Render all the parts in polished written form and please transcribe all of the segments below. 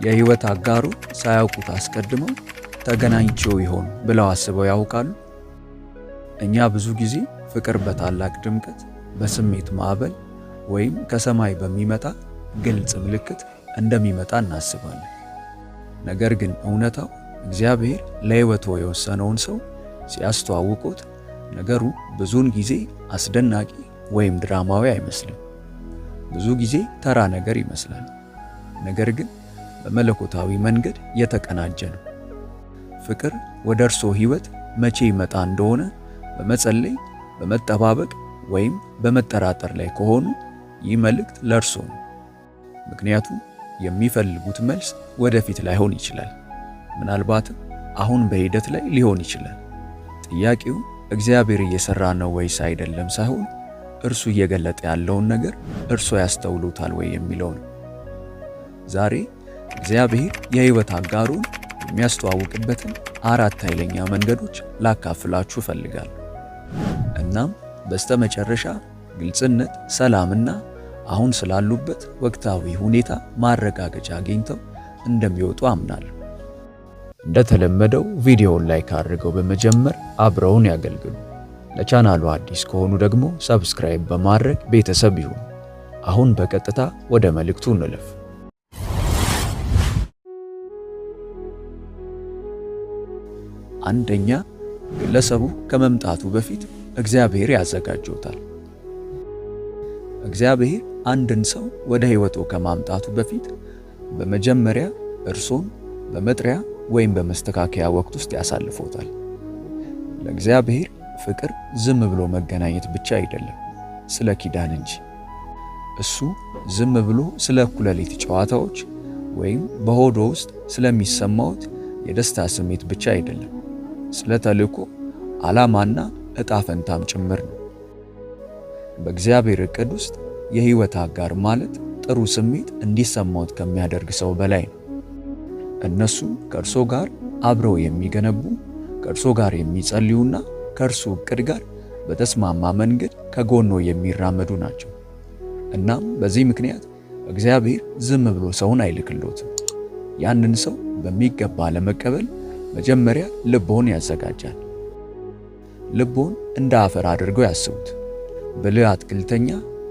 የህይወት አጋሩ ሳያውቁት አስቀድመው ተገናኝቸው ይሆን ብለው አስበው ያውቃሉ? እኛ ብዙ ጊዜ ፍቅር በታላቅ ድምቀት፣ በስሜት ማዕበል ወይም ከሰማይ በሚመጣ ግልጽ ምልክት እንደሚመጣ እናስባለን። ነገር ግን እውነታው እግዚአብሔር ለህይወቱ የወሰነውን ሰው ሲያስተዋውቁት ነገሩ ብዙውን ጊዜ አስደናቂ ወይም ድራማዊ አይመስልም። ብዙ ጊዜ ተራ ነገር ይመስላል። ነገር ግን በመለኮታዊ መንገድ የተቀናጀ ነው። ፍቅር ወደ እርሶ ህይወት መቼ ይመጣ እንደሆነ በመጸለይ በመጠባበቅ ወይም በመጠራጠር ላይ ከሆኑ ይህ መልእክት ለእርሶ ነው። ምክንያቱም የሚፈልጉት መልስ ወደፊት ላይሆን ይችላል። ምናልባትም አሁን በሂደት ላይ ሊሆን ይችላል። ጥያቄው እግዚአብሔር እየሰራ ነው ወይስ አይደለም ሳይሆን እርሱ እየገለጠ ያለውን ነገር እርሶ ያስተውሉታል ወይ የሚለው ነው። ዛሬ እግዚአብሔር የህይወት አጋሩን የሚያስተዋውቅበትን 4 ኃይለኛ መንገዶች ላካፍላችሁ እፈልጋለሁ። እናም በስተመጨረሻ ግልጽነት፣ ሰላምና አሁን ስላሉበት ወቅታዊ ሁኔታ ማረጋገጫ አግኝተው እንደሚወጡ አምናለሁ። እንደተለመደው ቪዲዮውን ላይክ አድርገው በመጀመር አብረውን ያገልግሉ። ለቻናሉ አዲስ ከሆኑ ደግሞ ሰብስክራይብ በማድረግ ቤተሰብ ይሁኑ። አሁን በቀጥታ ወደ መልእክቱ እንለፍ። አንደኛ፣ ግለሰቡ ከመምጣቱ በፊት እግዚአብሔር ያዘጋጀውታል። እግዚአብሔር አንድን ሰው ወደ ህይወቱ ከማምጣቱ በፊት በመጀመሪያ እርሶን በመጥሪያ ወይም በመስተካከያ ወቅት ውስጥ ያሳልፎታል። ለእግዚአብሔር ፍቅር ዝም ብሎ መገናኘት ብቻ አይደለም፣ ስለ ኪዳን እንጂ። እሱ ዝም ብሎ ስለ እኩለ ሌሊት ጨዋታዎች ወይም በሆዶ ውስጥ ስለሚሰማውት የደስታ ስሜት ብቻ አይደለም፣ ስለ ተልእኮ ዓላማና ዕጣ ፈንታም ጭምር ነው። በእግዚአብሔር ዕቅድ ውስጥ የህይወት አጋር ማለት ጥሩ ስሜት እንዲሰማውት ከሚያደርግ ሰው በላይ ነው። እነሱ ከእርሶ ጋር አብረው የሚገነቡ፣ ከእርሶ ጋር የሚጸልዩና ከእርሱ ዕቅድ ጋር በተስማማ መንገድ ከጎኖ የሚራመዱ ናቸው። እናም በዚህ ምክንያት እግዚአብሔር ዝም ብሎ ሰውን አይልክሎትም። ያንን ሰው በሚገባ ለመቀበል መጀመሪያ ልቦን ያዘጋጃል። ልቦን እንደ አፈር አድርገው ያስቡት። ብልህ አትክልተኛ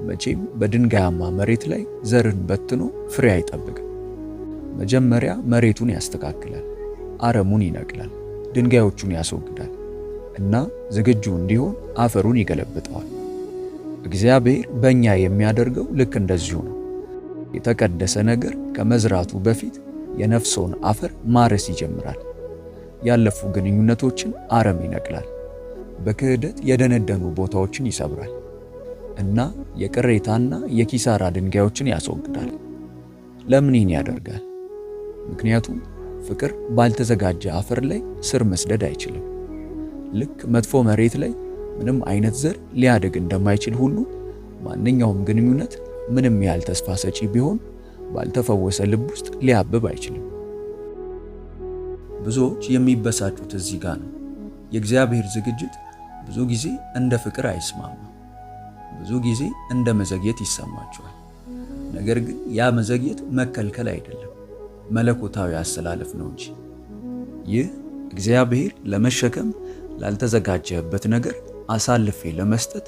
መቼም በድንጋያማ መሬት ላይ ዘርን በትኖ ፍሬ አይጠብቅም። መጀመሪያ መሬቱን ያስተካክላል፣ አረሙን ይነቅላል፣ ድንጋዮቹን ያስወግዳል እና ዝግጁ እንዲሆን አፈሩን ይገለብጠዋል። እግዚአብሔር በእኛ የሚያደርገው ልክ እንደዚሁ ነው። የተቀደሰ ነገር ከመዝራቱ በፊት የነፍሶን አፈር ማረስ ይጀምራል። ያለፉ ግንኙነቶችን አረም ይነቅላል፣ በክህደት የደነደኑ ቦታዎችን ይሰብራል እና የቅሬታና የኪሳራ ድንጋዮችን ያስወግዳል። ለምን ይህን ያደርጋል? ምክንያቱም ፍቅር ባልተዘጋጀ አፈር ላይ ስር መስደድ አይችልም። ልክ መጥፎ መሬት ላይ ምንም አይነት ዘር ሊያድግ እንደማይችል ሁሉ ማንኛውም ግንኙነት ምንም ያህል ተስፋ ሰጪ ቢሆን ባልተፈወሰ ልብ ውስጥ ሊያብብ አይችልም። ብዙዎች የሚበሳጩት እዚህ ጋር ነው። የእግዚአብሔር ዝግጅት ብዙ ጊዜ እንደ ፍቅር አይስማማም። ብዙ ጊዜ እንደ መዘግየት ይሰማቸዋል። ነገር ግን ያ መዘግየት መከልከል አይደለም፣ መለኮታዊ አስተላለፍ ነው እንጂ። ይህ እግዚአብሔር ለመሸከም ላልተዘጋጀበት ነገር አሳልፌ ለመስጠት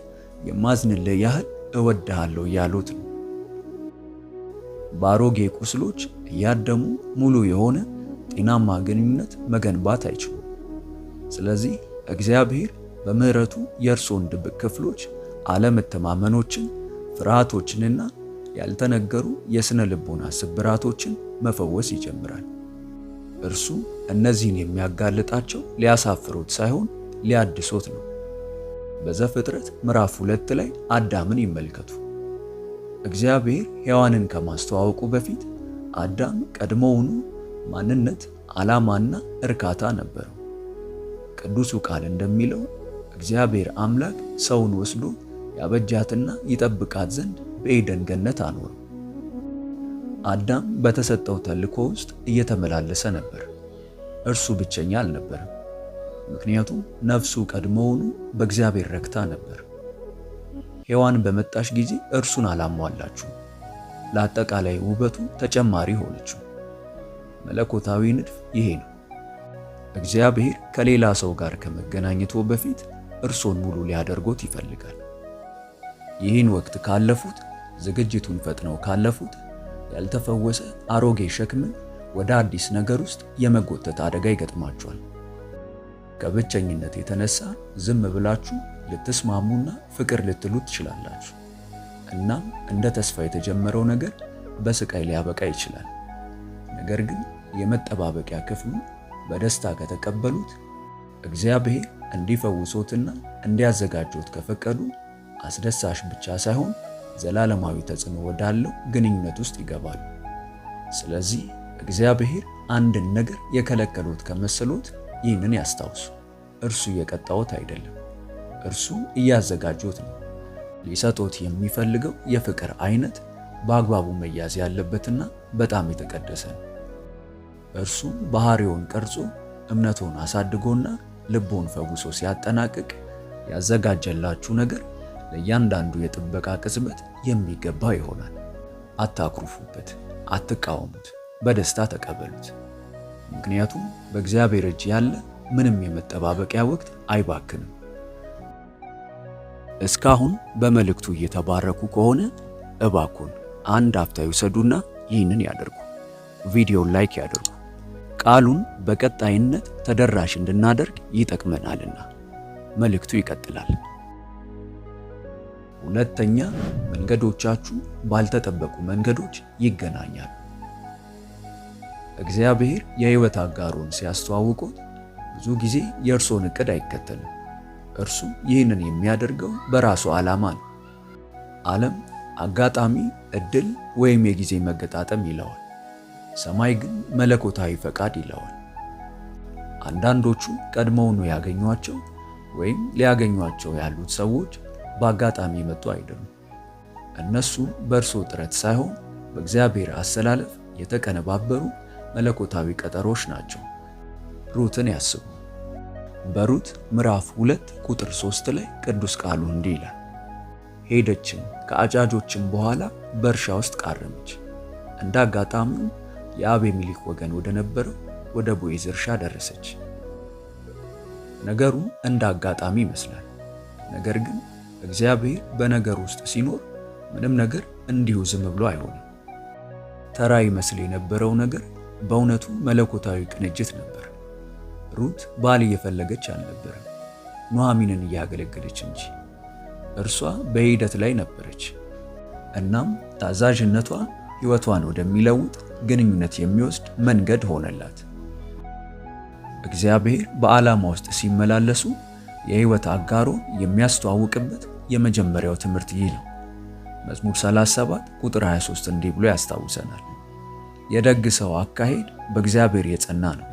የማዝንልህ ያህል እወድሃለሁ ያሉት ነው። ባሮጌ ቁስሎች እያደሙ ሙሉ የሆነ ጤናማ ግንኙነት መገንባት አይችሉም። ስለዚህ እግዚአብሔር በምህረቱ የእርሶን ድብቅ ክፍሎች፣ አለመተማመኖችን፣ ፍርሃቶችንና ያልተነገሩ የስነ ልቦና ስብራቶችን መፈወስ ይጀምራል። እርሱ እነዚህን የሚያጋልጣቸው ሊያሳፍሩት ሳይሆን ሊያድሶት ነው። በዘፍጥረት ምዕራፍ 2 ላይ አዳምን ይመልከቱ። እግዚአብሔር ሔዋንን ከማስተዋወቁ በፊት አዳም ቀድሞውኑ ማንነት፣ ዓላማና እርካታ ነበረው። ቅዱሱ ቃል እንደሚለው እግዚአብሔር አምላክ ሰውን ወስዶ ያበጃትና ይጠብቃት ዘንድ በኤደን ገነት አኖረው። አዳም በተሰጠው ተልእኮ ውስጥ እየተመላለሰ ነበር። እርሱ ብቸኛ አልነበረም፣ ምክንያቱም ነፍሱ ቀድሞውኑ በእግዚአብሔር ረክታ ነበር። ሔዋን በመጣሽ ጊዜ እርሱን አላሟላችሁም፣ ለአጠቃላይ ውበቱ ተጨማሪ ሆነችው። መለኮታዊ ንድፍ ይሄ ነው። እግዚአብሔር ከሌላ ሰው ጋር ከመገናኘቱ በፊት እርሶን ሙሉ ሊያደርጎት ይፈልጋል። ይህን ወቅት ካለፉት፣ ዝግጅቱን ፈጥነው ካለፉት ያልተፈወሰ አሮጌ ሸክምን ወደ አዲስ ነገር ውስጥ የመጎተት አደጋ ይገጥማቸዋል። ከብቸኝነት የተነሳ ዝም ብላችሁ ልትስማሙና ፍቅር ልትሉ ትችላላችሁ። እናም እንደ ተስፋ የተጀመረው ነገር በስቃይ ሊያበቃ ይችላል። ነገር ግን የመጠባበቂያ ክፍሉ በደስታ ከተቀበሉት፣ እግዚአብሔር እንዲፈውሶትና እንዲያዘጋጆት ከፈቀዱ አስደሳች ብቻ ሳይሆን ዘላለማዊ ተጽዕኖ ወዳለው ግንኙነት ውስጥ ይገባሉ። ስለዚህ እግዚአብሔር አንድን ነገር የከለከሉት ከመሰሎት ይህንን ያስታውሱ። እርሱ እየቀጣዎት አይደለም፣ እርሱ እያዘጋጆት ነው። ሊሰጦት የሚፈልገው የፍቅር አይነት በአግባቡ መያዝ ያለበትና በጣም የተቀደሰ ነው። እርሱ ባህሪውን ቀርጾ እምነቱን አሳድጎና ልቦን ፈውሶ ሲያጠናቅቅ ያዘጋጀላችሁ ነገር ለእያንዳንዱ የጥበቃ ቅጽበት የሚገባ ይሆናል። አታኩርፉበት፣ አትቃወሙት፣ በደስታ ተቀበሉት። ምክንያቱም በእግዚአብሔር እጅ ያለ ምንም የመጠባበቂያ ወቅት አይባክንም። እስካሁን በመልእክቱ እየተባረኩ ከሆነ እባክዎን አንድ አፍታ ይውሰዱና ይህንን ያደርጉ። ቪዲዮውን ላይክ ያድርጉ። ቃሉን በቀጣይነት ተደራሽ እንድናደርግ ይጠቅመናልና። መልእክቱ ይቀጥላል። ሁለተኛ፣ መንገዶቻችሁ ባልተጠበቁ መንገዶች ይገናኛሉ። እግዚአብሔር የሕይወት አጋሩን ሲያስተዋውቁት ብዙ ጊዜ የእርሶን ዕቅድ አይከተልም። እርሱ ይህንን የሚያደርገው በራሱ ዓላማ ነው። ዓለም አጋጣሚ፣ ዕድል ወይም የጊዜ መገጣጠም ይለዋል። ሰማይ ግን መለኮታዊ ፈቃድ ይለዋል። አንዳንዶቹ ቀድሞውኑ ያገኟቸው ወይም ሊያገኟቸው ያሉት ሰዎች በአጋጣሚ የመጡ አይደሉም። እነሱ በእርሶ ጥረት ሳይሆን በእግዚአብሔር አሰላለፍ የተቀነባበሩ መለኮታዊ ቀጠሮች ናቸው። ሩትን ያስቡ። በሩት ምዕራፍ 2 ቁጥር 3 ላይ ቅዱስ ቃሉ እንዲህ ይላል፣ ሄደችም ከአጫጆችም በኋላ በእርሻ ውስጥ ቃረመች። እንደ አጋጣሚው የአቤሜሌክ ወገን ወደ ነበረው ወደ ቦዔዝ እርሻ ደረሰች። ነገሩ እንደ አጋጣሚ ይመስላል። ነገር ግን እግዚአብሔር በነገር ውስጥ ሲኖር ምንም ነገር እንዲሁ ዝም ብሎ አይሆንም። ተራ ይመስል የነበረው ነገር በእውነቱ መለኮታዊ ቅንጅት ነበር። ሩት ባል እየፈለገች አልነበረም፣ ኑኃሚንን እያገለገለች እንጂ። እርሷ በሂደት ላይ ነበረች። እናም ታዛዥነቷ ሕይወቷን ወደሚለውጥ ግንኙነት የሚወስድ መንገድ ሆነላት። እግዚአብሔር በዓላማ ውስጥ ሲመላለሱ የሕይወት አጋሮን የሚያስተዋውቅበት የመጀመሪያው ትምህርት ይህ ነው። መዝሙር 37 ቁጥር 23 እንዲህ ብሎ ያስታውሰናል፣ የደግ ሰው አካሄድ በእግዚአብሔር የጸና ነው።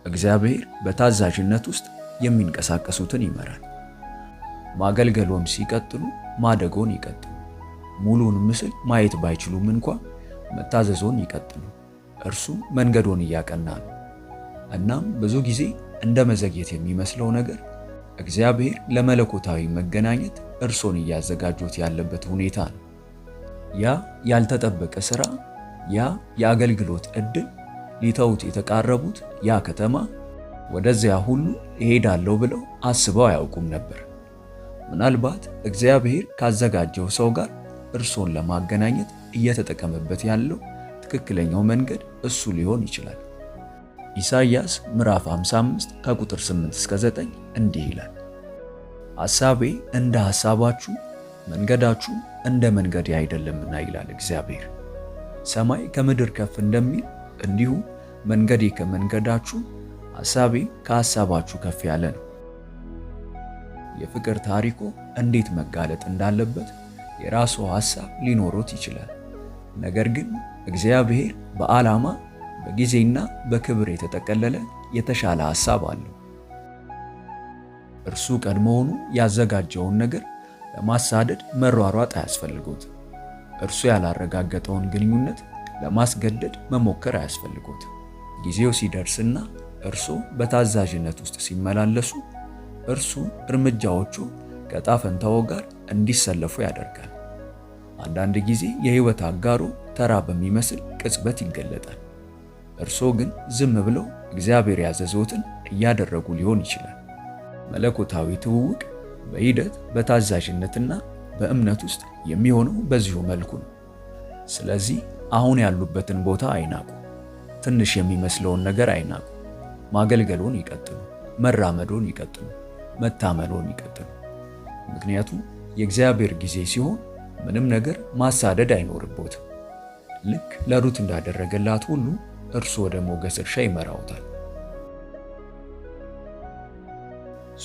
እግዚአብሔር በታዛዥነት ውስጥ የሚንቀሳቀሱትን ይመራል። ማገልገሎን ሲቀጥሉ ማደጎን ይቀጥሉ። ሙሉን ምስል ማየት ባይችሉም እንኳ መታዘዞን ይቀጥሉ። እርሱ መንገዶን እያቀና ነው። እናም ብዙ ጊዜ እንደ መዘግየት የሚመስለው ነገር እግዚአብሔር ለመለኮታዊ መገናኘት እርሶን እያዘጋጆት ያለበት ሁኔታ ነው። ያ ያልተጠበቀ ሥራ፣ ያ የአገልግሎት ዕድል፣ ሊተውት የተቃረቡት ያ ከተማ፣ ወደዚያ ሁሉ እሄዳለሁ ብለው አስበው አያውቁም ነበር። ምናልባት እግዚአብሔር ካዘጋጀው ሰው ጋር እርሶን ለማገናኘት እየተጠቀመበት ያለው ትክክለኛው መንገድ እሱ ሊሆን ይችላል። ኢሳይያስ ምዕራፍ 55 ከቁጥር 8 እስከ 9 እንዲህ ይላል፣ ሐሳቤ እንደ ሐሳባችሁ መንገዳችሁ እንደ መንገዴ አይደለምና ይላል እግዚአብሔር። ሰማይ ከምድር ከፍ እንደሚል እንዲሁ መንገዴ ከመንገዳችሁ ሐሳቤ ከሐሳባችሁ ከፍ ያለ ነው። የፍቅር ታሪኮ እንዴት መጋለጥ እንዳለበት የራሱ ሐሳብ ሊኖሮት ይችላል። ነገር ግን እግዚአብሔር በዓላማ በጊዜና በክብር የተጠቀለለ የተሻለ ሐሳብ አለው። እርሱ ቀድሞውኑ ያዘጋጀውን ነገር ለማሳደድ መሯሯጥ አያስፈልጎት። እርሱ ያላረጋገጠውን ግንኙነት ለማስገደድ መሞከር አያስፈልጎት። ጊዜው ሲደርስና እርሱ በታዛዥነት ውስጥ ሲመላለሱ እርሱ እርምጃዎቹ ከዕጣ ፈንታው ጋር እንዲሰለፉ ያደርጋል። አንዳንድ ጊዜ የሕይወት አጋሩ ተራ በሚመስል ቅጽበት ይገለጣል። እርስዎ ግን ዝም ብለው እግዚአብሔር ያዘዘዎትን እያደረጉ ሊሆን ይችላል። መለኮታዊ ትውውቅ በሂደት በታዛዥነትና በእምነት ውስጥ የሚሆነው በዚሁ መልኩ ነው። ስለዚህ አሁን ያሉበትን ቦታ አይናቁ። ትንሽ የሚመስለውን ነገር አይናቁ። ማገልገሎን ይቀጥሉ፣ መራመዶን ይቀጥሉ፣ መታመኖን ይቀጥሉ። ምክንያቱም የእግዚአብሔር ጊዜ ሲሆን ምንም ነገር ማሳደድ አይኖርቦትም። ልክ ለሩት እንዳደረገላት ሁሉ እርሱ ወደ ሞገስ እርሻ ይመራውታል።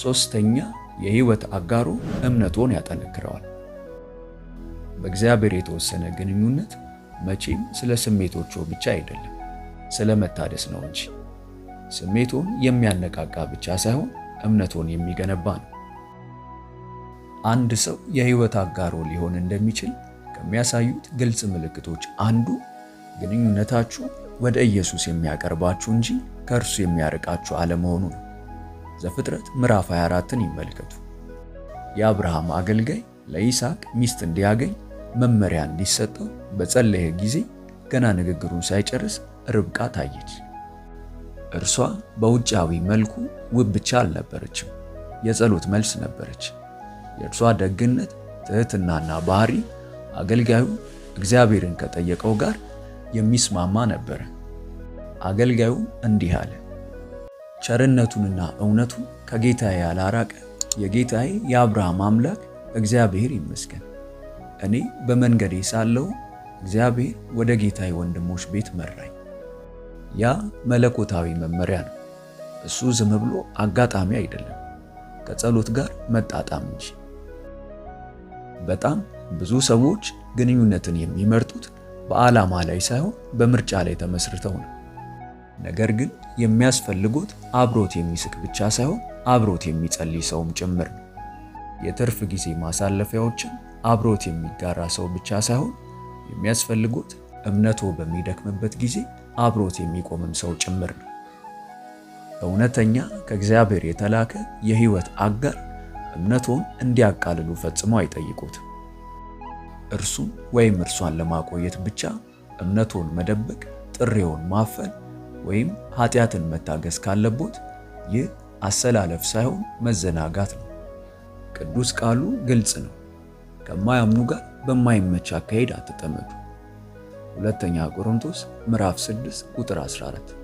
ሶስተኛ፣ የህይወት አጋሮ እምነቶን ያጠነክረዋል። በእግዚአብሔር የተወሰነ ግንኙነት መቼም ስለ ስሜቶቹ ብቻ አይደለም፣ ስለ መታደስ ነው እንጂ። ስሜቶን የሚያነቃቃ ብቻ ሳይሆን እምነቶን የሚገነባ ነው። አንድ ሰው የህይወት አጋሮ ሊሆን እንደሚችል ከሚያሳዩት ግልጽ ምልክቶች አንዱ ግንኙነታችሁ ወደ ኢየሱስ የሚያቀርባችሁ እንጂ ከእርሱ የሚያርቃችሁ አለመሆኑ ነው። ዘፍጥረት ምዕራፍ 24ን ይመልከቱ። የአብርሃም አገልጋይ ለይስሐቅ ሚስት እንዲያገኝ መመሪያ እንዲሰጠው በጸለየ ጊዜ ገና ንግግሩን ሳይጨርስ ርብቃ ታየች። እርሷ በውጫዊ መልኩ ውብ ብቻ አልነበረችም፣ የጸሎት መልስ ነበረች። የእርሷ ደግነት፣ ትህትናና ባህሪ አገልጋዩ እግዚአብሔርን ከጠየቀው ጋር የሚስማማ ነበረ። አገልጋዩ እንዲህ አለ፣ ቸርነቱንና እውነቱን ከጌታዬ ያላራቀ የጌታዬ የአብርሃም አምላክ እግዚአብሔር ይመስገን። እኔ በመንገዴ ሳለሁ እግዚአብሔር ወደ ጌታዬ ወንድሞች ቤት መራኝ። ያ መለኮታዊ መመሪያ ነው። እሱ ዝም ብሎ አጋጣሚ አይደለም፣ ከጸሎት ጋር መጣጣም እንጂ። በጣም ብዙ ሰዎች ግንኙነትን የሚመርጡት በዓላማ ላይ ሳይሆን በምርጫ ላይ ተመስርተው ነው። ነገር ግን የሚያስፈልጉት አብሮት የሚስቅ ብቻ ሳይሆን አብሮት የሚጸልይ ሰውም ጭምር ነው። የትርፍ ጊዜ ማሳለፊያዎችን አብሮት የሚጋራ ሰው ብቻ ሳይሆን የሚያስፈልጉት እምነቶ በሚደክምበት ጊዜ አብሮት የሚቆምም ሰው ጭምር ነው። እውነተኛ ከእግዚአብሔር የተላከ የህይወት አጋር እምነቶን እንዲያቃልሉ ፈጽሞ አይጠይቁትም። እርሱን ወይም እርሷን ለማቆየት ብቻ እምነቶን መደበቅ፣ ጥሬውን ማፈን ወይም ኃጢአትን መታገስ ካለቦት ይህ አሰላለፍ ሳይሆን መዘናጋት ነው። ቅዱስ ቃሉ ግልጽ ነው። ከማያምኑ ጋር በማይመች አካሄድ አትጠመዱ። ሁለተኛ ቆሮንቶስ ምዕራፍ 6 ቁጥር 14።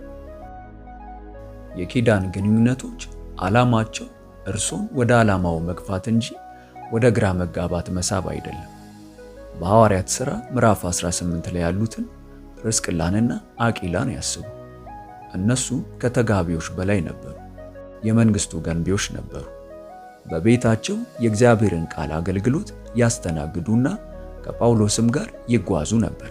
የኪዳን ግንኙነቶች ዓላማቸው እርሱን ወደ ዓላማው መግፋት እንጂ ወደ ግራ መጋባት መሳብ አይደለም። በሐዋርያት ሥራ ምዕራፍ 18 ላይ ያሉትን ጵርስቅላንና አቂላን ያስቡ። እነሱ ከተጋቢዎች በላይ ነበሩ፣ የመንግስቱ ገንቢዎች ነበሩ። በቤታቸው የእግዚአብሔርን ቃል አገልግሎት ያስተናግዱና ከጳውሎስም ጋር ይጓዙ ነበር።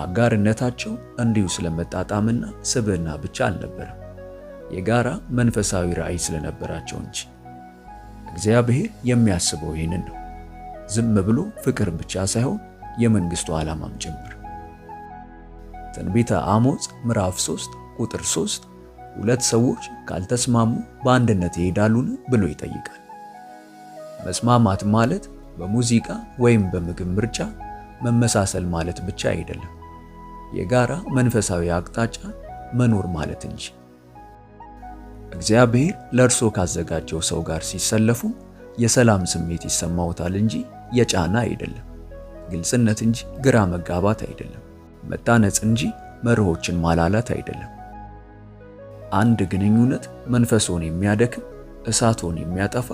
አጋርነታቸው እንዲሁ ስለመጣጣምና ስብዕና ብቻ አልነበረም፣ የጋራ መንፈሳዊ ራዕይ ስለነበራቸው እንጂ። እግዚአብሔር የሚያስበው ይህንን ነው። ዝም ብሎ ፍቅር ብቻ ሳይሆን የመንግስቱ ዓላማም ጭምር። ትንቢተ አሞጽ ምዕራፍ 3 ቁጥር 3 ሁለት ሰዎች ካልተስማሙ በአንድነት ይሄዳሉን ብሎ ይጠይቃል። መስማማት ማለት በሙዚቃ ወይም በምግብ ምርጫ መመሳሰል ማለት ብቻ አይደለም፣ የጋራ መንፈሳዊ አቅጣጫ መኖር ማለት እንጂ። እግዚአብሔር ለእርሶ ካዘጋጀው ሰው ጋር ሲሰለፉ የሰላም ስሜት ይሰማዎታል እንጂ የጫና አይደለም። ግልጽነት እንጂ ግራ መጋባት አይደለም። መታነጽ እንጂ መርሆችን ማላላት አይደለም። አንድ ግንኙነት መንፈሶን የሚያደክም፣ እሳቶን የሚያጠፋ፣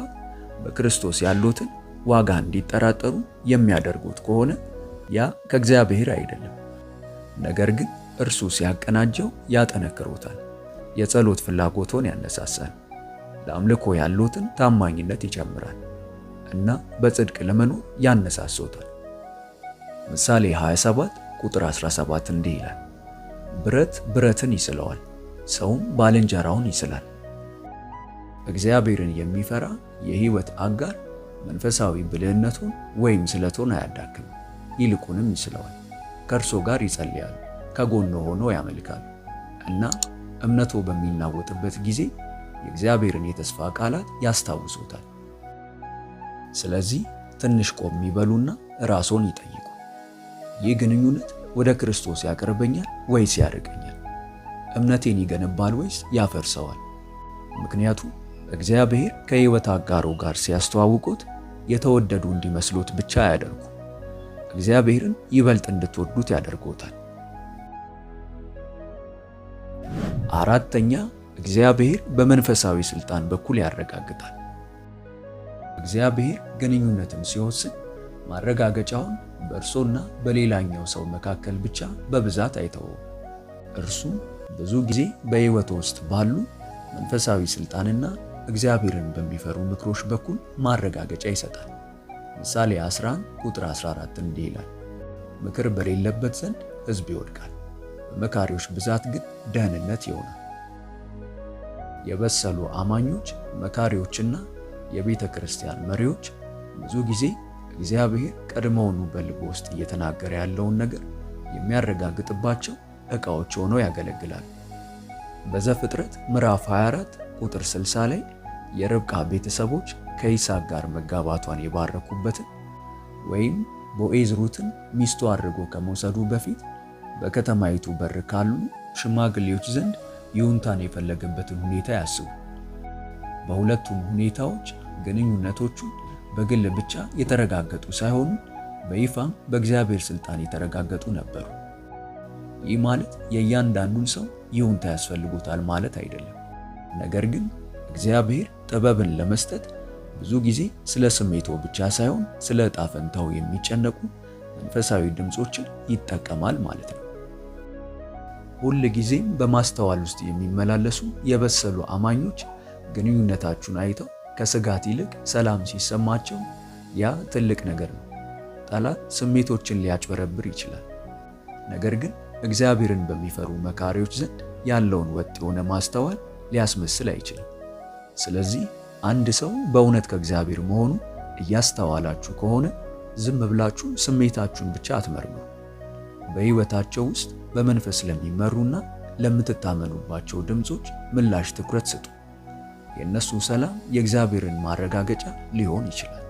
በክርስቶስ ያሉትን ዋጋ እንዲጠራጠሩ የሚያደርጉት ከሆነ ያ ከእግዚአብሔር አይደለም። ነገር ግን እርሱ ሲያቀናጀው ያጠነክሮታል፣ የጸሎት ፍላጎቶን ያነሳሳል፣ ለአምልኮ ያሉትን ታማኝነት ይጨምራል እና በጽድቅ ለመኖር ያነሳሶታል። ምሳሌ 27 ቁጥር 17 እንዲህ ይላል፣ ብረት ብረትን ይስለዋል፣ ሰውም ባልንጀራውን ይስላል። እግዚአብሔርን የሚፈራ የህይወት አጋር መንፈሳዊ ብልህነቱን ወይም ስለቱን አያዳክም፣ ይልቁንም ይስለዋል። ከእርሱ ጋር ይጸልያል፣ ከጎኑ ሆኖ ያመልካል እና እምነቱ በሚናወጥበት ጊዜ የእግዚአብሔርን የተስፋ ቃላት ያስታውሱታል። ስለዚህ ትንሽ ቆም ይበሉና ራስዎን ይጠይቁ፣ ይህ ግንኙነት ወደ ክርስቶስ ያቀርበኛል ወይስ ያርቀኛል? እምነቴን ይገነባል ወይስ ያፈርሰዋል? ምክንያቱም እግዚአብሔር ከሕይወት አጋሩ ጋር ሲያስተዋውቁት የተወደዱ እንዲመስሉት ብቻ አያደርጉ፣ እግዚአብሔርን ይበልጥ እንድትወዱት ያደርጎታል። አራተኛ፣ እግዚአብሔር በመንፈሳዊ ስልጣን በኩል ያረጋግጣል። እግዚአብሔር ግንኙነትን ሲወስን ማረጋገጫውን በእርሶና በሌላኛው ሰው መካከል ብቻ በብዛት አይተውም። እርሱ ብዙ ጊዜ በሕይወት ውስጥ ባሉ መንፈሳዊ ስልጣንና እግዚአብሔርን በሚፈሩ ምክሮች በኩል ማረጋገጫ ይሰጣል። ምሳሌ 11 ቁጥር 14 እንዲህ ይላል፣ ምክር በሌለበት ዘንድ ሕዝብ ይወድቃል፣ በመካሪዎች ብዛት ግን ደህንነት ይሆናል። የበሰሉ አማኞች፣ መካሪዎችና የቤተ ክርስቲያን መሪዎች ብዙ ጊዜ እግዚአብሔር ቀድሞውኑ በልብ ውስጥ እየተናገረ ያለውን ነገር የሚያረጋግጥባቸው ዕቃዎች ሆነው ያገለግላሉ። በዘፍጥረት ምዕራፍ 24 ቁጥር 60 ላይ የርብቃ ቤተሰቦች ከይስሐቅ ጋር መጋባቷን የባረኩበትን ወይም ቦዔዝ ሩትን ሚስቱ አድርጎ ከመውሰዱ በፊት በከተማይቱ በር ካሉ ሽማግሌዎች ዘንድ ይሁንታን የፈለገበትን ሁኔታ ያስቡ። በሁለቱም ሁኔታዎች ግንኙነቶቹ በግል ብቻ የተረጋገጡ ሳይሆኑ በይፋም በእግዚአብሔር ስልጣን የተረጋገጡ ነበሩ። ይህ ማለት የእያንዳንዱን ሰው ይሁንታ ያስፈልጉታል ማለት አይደለም። ነገር ግን እግዚአብሔር ጥበብን ለመስጠት ብዙ ጊዜ ስለ ስሜቶ ብቻ ሳይሆን ስለ ዕጣ ፈንታው የሚጨነቁ መንፈሳዊ ድምጾችን ይጠቀማል ማለት ነው። ሁል ጊዜም በማስተዋል ውስጥ የሚመላለሱ የበሰሉ አማኞች ግንኙነታችሁን አይተው ከስጋት ይልቅ ሰላም ሲሰማቸው ያ ትልቅ ነገር ነው። ጠላት ስሜቶችን ሊያጭበረብር ይችላል። ነገር ግን እግዚአብሔርን በሚፈሩ መካሪዎች ዘንድ ያለውን ወጥ የሆነ ማስተዋል ሊያስመስል አይችልም። ስለዚህ አንድ ሰው በእውነት ከእግዚአብሔር መሆኑ እያስተዋላችሁ ከሆነ ዝም ብላችሁ ስሜታችሁን ብቻ አትመርምሩ። በሕይወታቸው ውስጥ በመንፈስ ለሚመሩና ለምትታመኑባቸው ድምጾች ምላሽ ትኩረት ስጡ። የነሱ ሰላም የእግዚአብሔርን ማረጋገጫ ሊሆን ይችላል።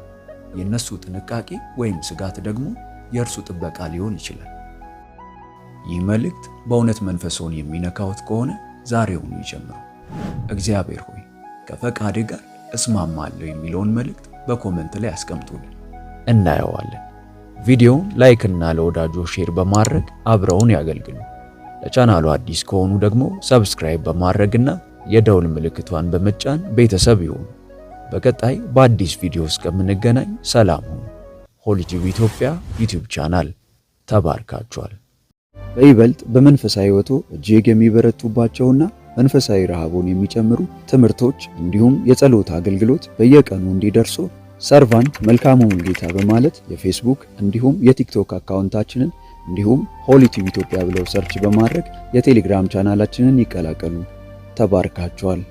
የነሱ ጥንቃቄ ወይም ስጋት ደግሞ የእርሱ ጥበቃ ሊሆን ይችላል። ይህ መልእክት በእውነት መንፈስዎን የሚነካዎት ከሆነ ዛሬውኑ ይጀምሩ። እግዚአብሔር ሆይ ከፈቃድ ጋር እስማማለሁ የሚለውን መልእክት በኮመንት ላይ አስቀምጡልን፣ እናየዋለን። ቪዲዮውን ላይክ እና ለወዳጆ ሼር በማድረግ አብረውን ያገልግሉ። ለቻናሉ አዲስ ከሆኑ ደግሞ ሰብስክራይብ በማድረግና የደውል ምልክቷን በመጫን ቤተሰብ ይሁኑ። በቀጣይ በአዲስ ቪዲዮ እስከምንገናኝ ሰላም ሁኑ። ሆሊ ቲዩብ ኢትዮጵያ ዩቲዩብ ቻናል ተባርካችኋል። በይበልጥ በመንፈሳዊ ሕይወቶ እጅግ የሚበረቱባቸውና መንፈሳዊ ረሃቡን የሚጨምሩ ትምህርቶች እንዲሁም የጸሎት አገልግሎት በየቀኑ እንዲደርሱ ሰርቫንት መልካሙን ጌታ በማለት የፌስቡክ እንዲሁም የቲክቶክ አካውንታችንን እንዲሁም ሆሊ ቲዩብ ኢትዮጵያ ብለው ሰርች በማድረግ የቴሌግራም ቻናላችንን ይቀላቀሉ። ተባርካችኋል።